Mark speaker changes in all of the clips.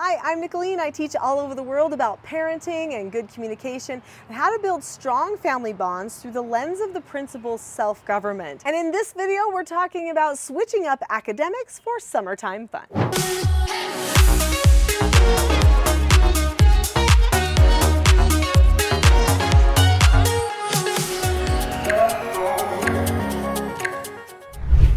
Speaker 1: Hi, I'm Nicholeen. I teach all over the world about parenting and good communication and how to build strong family bonds through the lens of the principle self-government. And in this video, we're talking about switching up academics for summertime fun.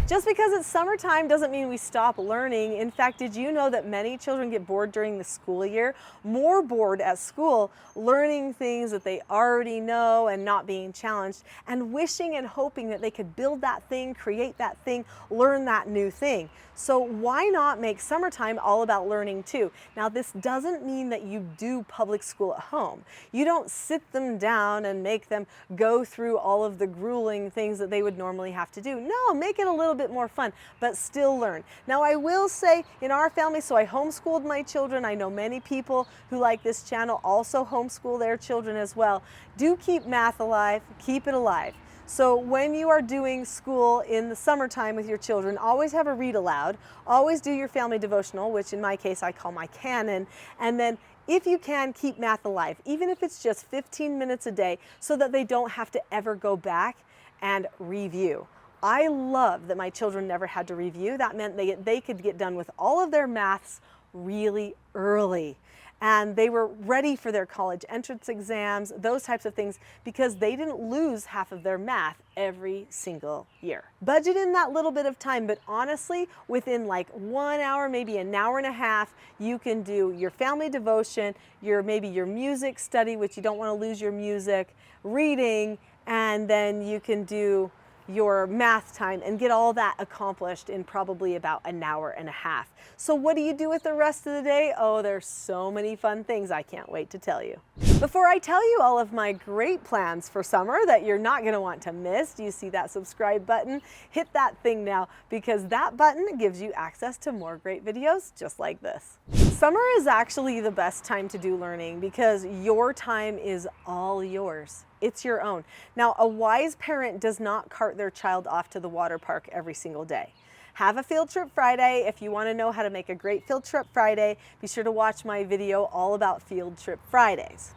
Speaker 1: Just because it's summertime doesn't mean we stop learning. In fact, did you know that many children get bored during the school year? More bored at school, learning things that they already know and not being challenged, and wishing and hoping that they could build that thing, create that thing, learn that new thing. So why not make summertime all about learning too? Now, this doesn't mean that you do public school at home. You don't sit them down and make them go through all of the grueling things that they would normally have to do. No, make it a little bit more fun, but still learn. Now, I will say in our family, so I homeschooled my children. I know many people who like this channel also homeschool their children as well. Do keep math alive, keep it alive. So when you are doing school in the summertime with your children, always have a read aloud, always do your family devotional, which in my case I call my canon, and then if you can, keep math alive, even if it's just 15 minutes a day, so that they don't have to ever go back and review. I love that my children never had to review. That meant they could get done with all of their maths really early. And they were ready for their college entrance exams, those types of things, because they didn't lose half of their math every single year. Budget in that little bit of time, but honestly, within like 1 hour, maybe an hour and a half, you can do your family devotion, maybe your music study, which you don't want to lose your music, reading, and then you can do your math time and get all that accomplished in probably about an hour and a half. So what do you do with the rest of the day? Oh, there's so many fun things I can't wait to tell you. Before I tell you all of my great plans for summer that you're not going to want to miss, do you see that subscribe button? Hit that thing now, because that button gives you access to more great videos just like this. Summer is actually the best time to do learning because your time is all yours. It's your own. Now, a wise parent does not cart their child off to the water park every single day. Have a field trip Friday. If you want to know how to make a great field trip Friday, be sure to watch my video all about field trip Fridays.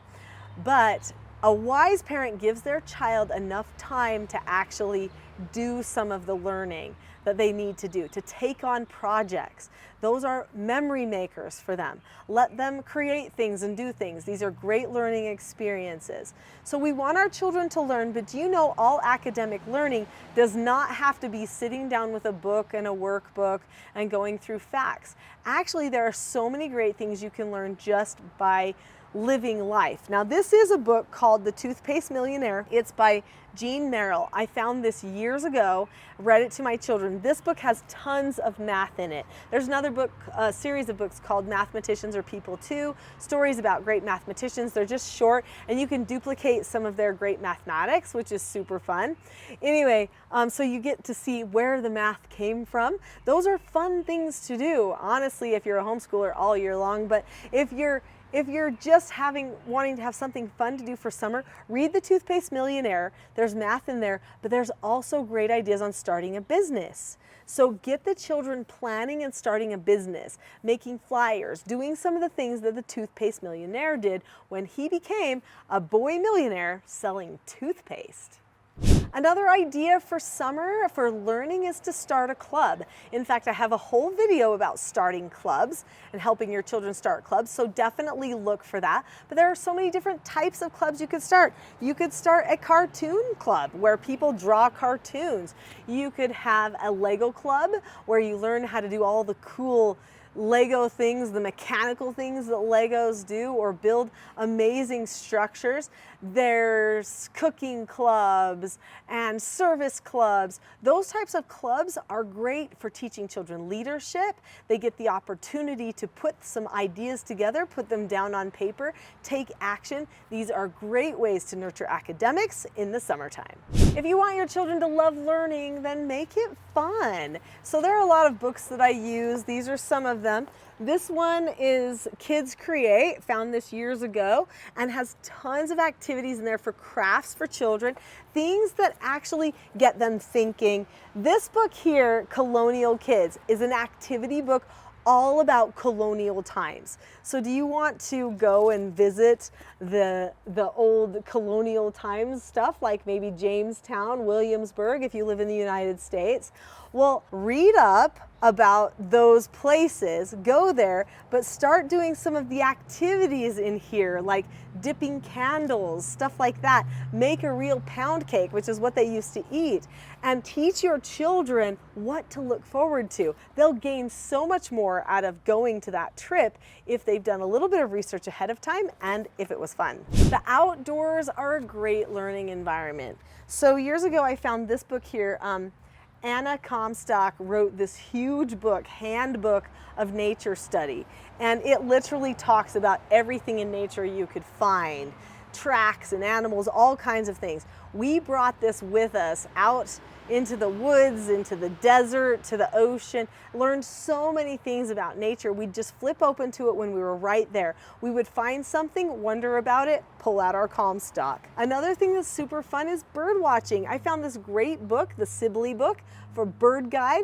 Speaker 1: But a wise parent gives their child enough time to actually do some of the learning that they need to do, to take on projects. Those are memory makers for them. Let them create things and do things. These are great learning experiences. So we want our children to learn, but do you know all academic learning does not have to be sitting down with a book and a workbook and going through facts. Actually, there are so many great things you can learn just by living life. Now, this is a book called The Toothpaste Millionaire. It's by Jean Merrill. I found this years ago, read it to my children. This book has tons of math in it. There's another book, a series of books called Mathematicians Are People Too, stories about great mathematicians. They're just short and you can duplicate some of their great mathematics, which is super fun. Anyway, so you get to see where the math came from. Those are fun things to do, honestly, if you're a homeschooler all year long. But if you're just wanting to have something fun to do for summer, read The Toothpaste Millionaire. There's math in there, but there's also great ideas on starting a business. So get the children planning and starting a business, making flyers, doing some of the things that the Toothpaste Millionaire did when he became a boy millionaire selling toothpaste. Another idea for summer for learning is to start a club. In fact, I have a whole video about starting clubs and helping your children start clubs, so definitely look for that. But there are so many different types of clubs you could start. You could start a cartoon club where people draw cartoons. You could have a Lego club where you learn how to do all the cool Lego things, the mechanical things that Legos do, or build amazing structures. There's cooking clubs and service clubs. Those types of clubs are great for teaching children leadership. They get the opportunity to put some ideas together, put them down on paper, take action. These are great ways to nurture academics in the summertime. If you want your children to love learning, then make it fun. So there are a lot of books that I use. These are some of them. This one is Kids Create, found this years ago, and has tons of activities in there for crafts for children, things that actually get them thinking. This book here, Colonial Kids, is an activity book all about colonial times. So do you want to go and visit the old colonial times stuff, like maybe Jamestown, Williamsburg, if you live in the United States? Well, read up about those places, go there, but start doing some of the activities in here, like dipping candles, stuff like that. Make a real pound cake, which is what they used to eat, and teach your children what to look forward to. They'll gain so much more out of going to that trip if they've done a little bit of research ahead of time and if it was fun. The outdoors are a great learning environment. So years ago, I found this book here. Anna Comstock wrote this huge book, Handbook of Nature Study, and it literally talks about everything in nature you could find, tracks and animals, all kinds of things. We brought this with us out into the woods, into the desert, to the ocean, learned so many things about nature. We'd just flip open to it when we were right there. We would find something, wonder about it, pull out our Comstock. Another thing that's super fun is bird watching. I found this great book, the Sibley book for Bird Guide,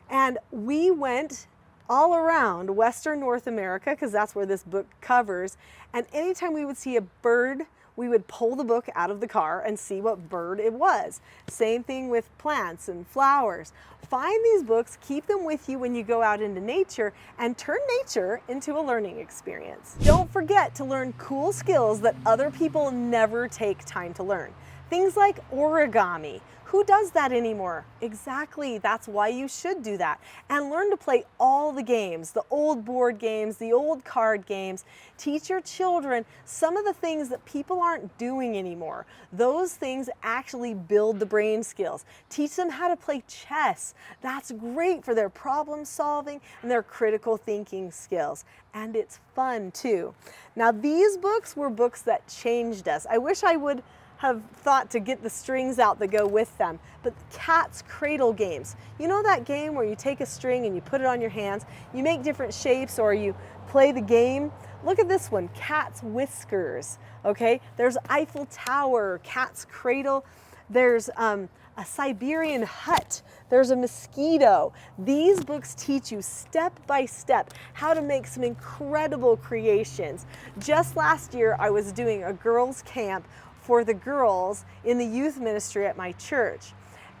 Speaker 1: and we went all around Western North America, because that's where this book covers, and anytime we would see a bird, we would pull the book out of the car and see what bird it was. Same thing with plants and flowers. Find these books, keep them with you when you go out into nature, and turn nature into a learning experience. Don't forget to learn cool skills that other people never take time to learn. Things like origami. Who does that anymore? Exactly, that's why you should do that. And learn to play all the games, the old board games, the old card games. Teach your children some of the things that people aren't doing anymore. Those things actually build the brain skills. Teach them how to play chess. That's great for their problem solving and their critical thinking skills. And it's fun too. Now, these books were books that changed us. I wish I would have thought to get the strings out that go with them. But Cat's Cradle games, you know that game where you take a string and you put it on your hands, you make different shapes or you play the game? Look at this one, Cat's Whiskers, okay? There's Eiffel Tower, Cat's Cradle, there's a Siberian hut, there's a mosquito. These books teach you step by step how to make some incredible creations. Just last year, I was doing a girls' camp for the girls in the youth ministry at my church.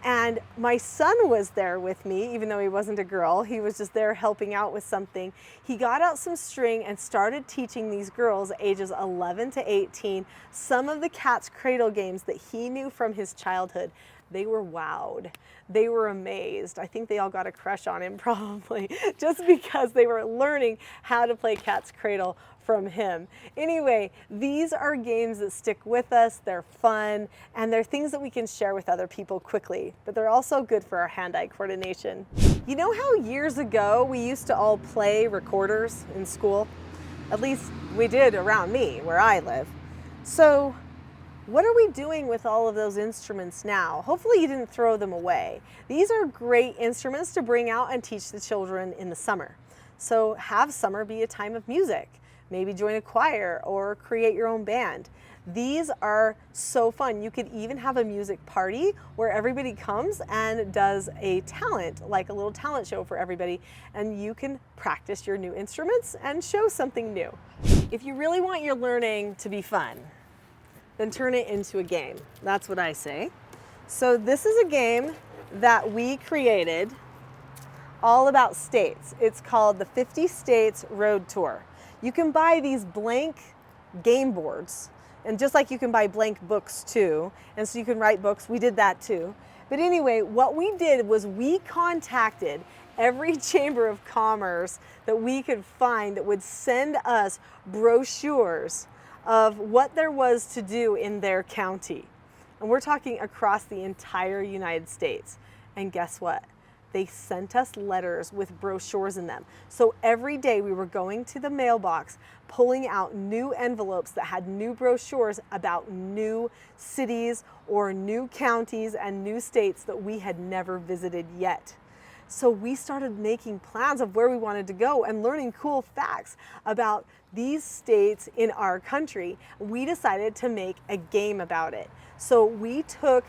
Speaker 1: And my son was there with me, even though he wasn't a girl. He was just there helping out with something. He got out some string and started teaching these girls ages 11 to 18 some of the Cat's Cradle games that he knew from his childhood. They were wowed. They were amazed. I think they all got a crush on him probably, just because they were learning how to play Cat's Cradle from him. Anyway, these are games that stick with us, they're fun, and they're things that we can share with other people quickly, but they're also good for our hand-eye coordination. You know how years ago we used to all play recorders in school? At least we did around me, where I live. So what are we doing with all of those instruments now? Hopefully you didn't throw them away. These are great instruments to bring out and teach the children in the summer. So have summer be a time of music. Maybe join a choir or create your own band. These are so fun. You could even have a music party where everybody comes and does a talent, like a little talent show for everybody, and you can practice your new instruments and show something new. If you really want your learning to be fun, then turn it into a game. That's what I say. So this is a game that we created all about states. It's called the 50 States Road Tour. You can buy these blank game boards, and just like you can buy blank books too, and so you can write books, we did that too. But anyway, what we did was we contacted every chamber of commerce that we could find that would send us brochures of what there was to do in their county. And we're talking across the entire United States. And guess what? They sent us letters with brochures in them. So every day we were going to the mailbox, pulling out new envelopes that had new brochures about new cities or new counties and new states that we had never visited yet. So we started making plans of where we wanted to go and learning cool facts about these states in our country. We decided to make a game about it. So we took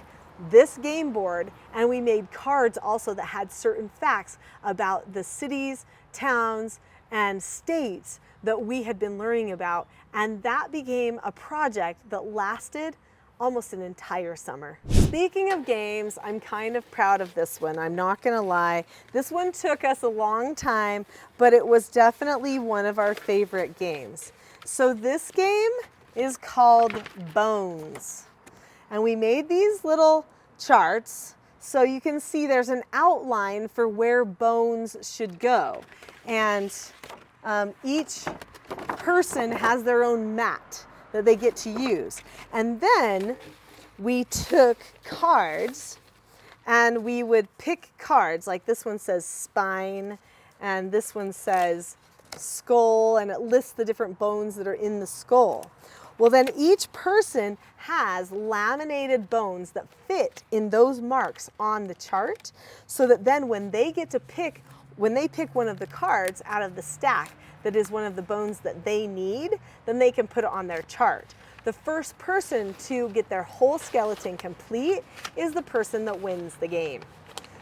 Speaker 1: this game board and we made cards also that had certain facts about the cities, towns, and states that we had been learning about, and that became a project that lasted almost an entire summer. Speaking of games, I'm kind of proud of this one. I'm not gonna lie. This one took us a long time, but it was definitely one of our favorite games. So this game is called Bones. And we made these little charts so you can see there's an outline for where bones should go. And each person has their own mat that they get to use. And then we took cards and we would pick cards, like this one says spine and this one says skull, and it lists the different bones that are in the skull. Well, then each person has laminated bones that fit in those marks on the chart, so that then when they pick one of the cards out of the stack that is one of the bones that they need, then they can put it on their chart. The first person to get their whole skeleton complete is the person that wins the game.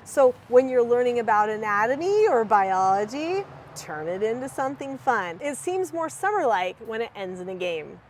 Speaker 1: So when you're learning about anatomy or biology, turn it into something fun. It seems more summer-like when it ends in a game.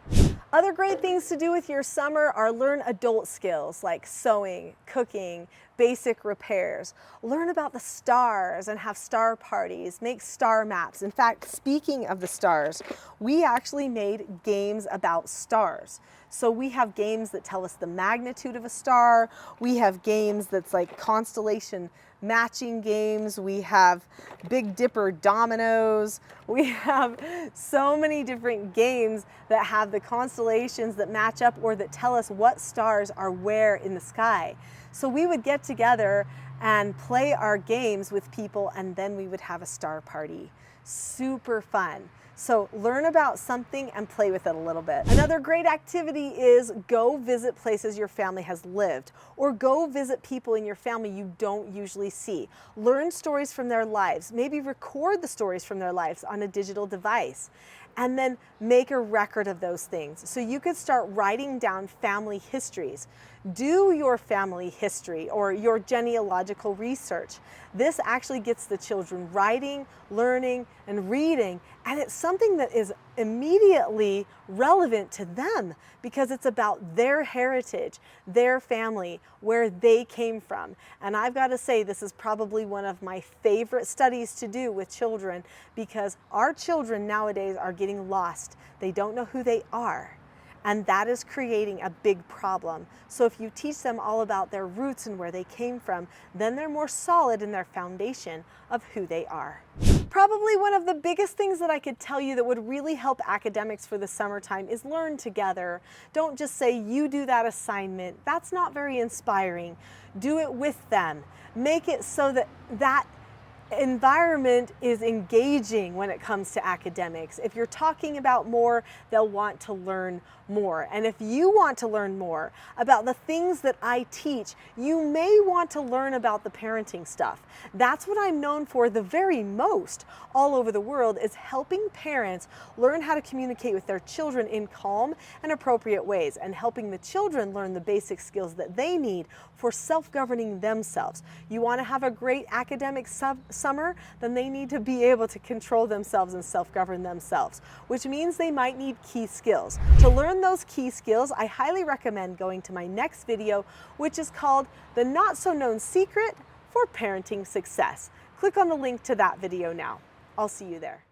Speaker 1: Other great things to do with your summer are learn adult skills like sewing, cooking, basic repairs. Learn about the stars and have star parties, make star maps. In fact, speaking of the stars, we actually made games about stars. So we have games that tell us the magnitude of a star. We have games that's like constellation matching games. We have Big Dipper dominoes. We have so many different games that have the constellations that match up or that tell us what stars are where in the sky. So we would get together and play our games with people, and then we would have a star party. Super fun. So learn about something and play with it a little bit. Another great activity is go visit places your family has lived, or go visit people in your family you don't usually see. Learn stories from their lives. Maybe record the stories from their lives on a digital device, and then make a record of those things. So you could start writing down family histories. Do your family history or your genealogical research. This actually gets the children writing, learning, and reading, and it's something that is immediately relevant to them because it's about their heritage, their family, where they came from. And I've got to say, this is probably one of my favorite studies to do with children, because our children nowadays are getting lost. They don't know who they are. And that is creating a big problem. So if you teach them all about their roots and where they came from, then they're more solid in their foundation of who they are. Probably one of the biggest things that I could tell you that would really help academics for the summertime is learn together. Don't just say, you do that assignment. That's not very inspiring. Do it with them. Make it so that that environment is engaging when it comes to academics. If you're talking about more, they'll want to learn more. And if you want to learn more about the things that I teach, you may want to learn about the parenting stuff. That's what I'm known for the very most all over the world, is helping parents learn how to communicate with their children in calm and appropriate ways, and helping the children learn the basic skills that they need for self-governing themselves. You want to have a great academic summer, then they need to be able to control themselves and self-govern themselves, which means they might need key skills. To learn those key skills, I highly recommend going to my next video, which is called The Not So Known Secret for Parenting Success. Click on the link to that video now. I'll see you there.